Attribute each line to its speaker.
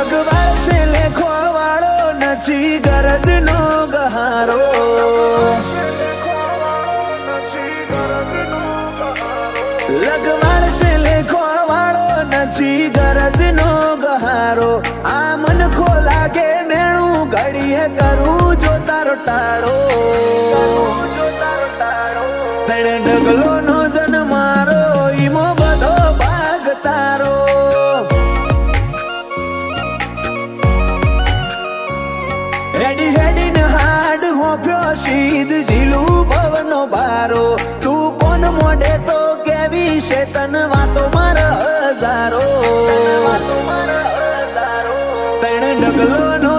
Speaker 1: લગવાળ છે લેખો વાળો નથી ગરજ નો ગહારો લગવાળ છે લેખો વાળો નથી ગરજ નો ગહારો આ મન ખો લાગે મેણું ઘડીએ કરું જો તારો ટાળો તણે ડગલો નો જન મારો ઈમો બધો ભાગ તારો હેડી હેડી ને હાડ હોપ્યો સીધ ઝીલું ભવનો બારો તું કોણ મોડે તો કેવી છે તન વાતો મારા હજારો તણ ડગલો નો